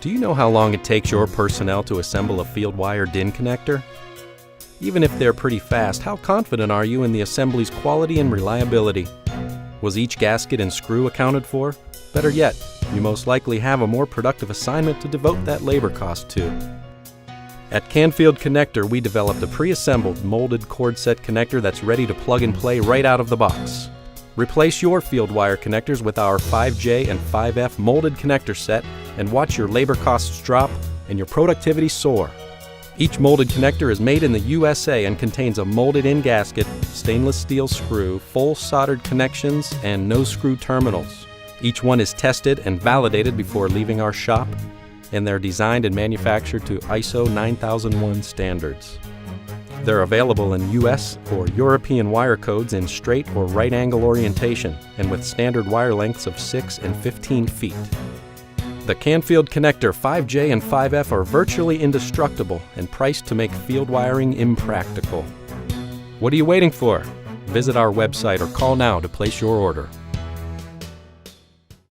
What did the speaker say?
Do you know how long it takes your personnel to assemble a field wire DIN connector? Even if they're pretty fast, how confident are you in the assembly's quality and reliability? Was each gasket and screw accounted for? Better yet, you most likely have a more productive assignment to devote that labor cost to. At Canfield Connector, we developed a pre-assembled molded Cordset connector that's ready to plug and play right out of the box. Replace your field wire connectors with our 5J and 5F molded connector set and watch your labor costs drop and your productivity soar. Each molded connector is made in the USA and contains a molded-in gasket, stainless steel screw, full soldered connections, and no screw terminals. Each one is tested and validated before leaving our shop, and they're designed and manufactured to ISO 9001 standards. They're available in US or European wire codes in straight or right angle orientation and with standard wire lengths of 6 and 15 feet. The Canfield Connector 5J and 5F are virtually indestructible and priced to make field wiring impractical. What are you waiting for? Visit our website or call now to place your order.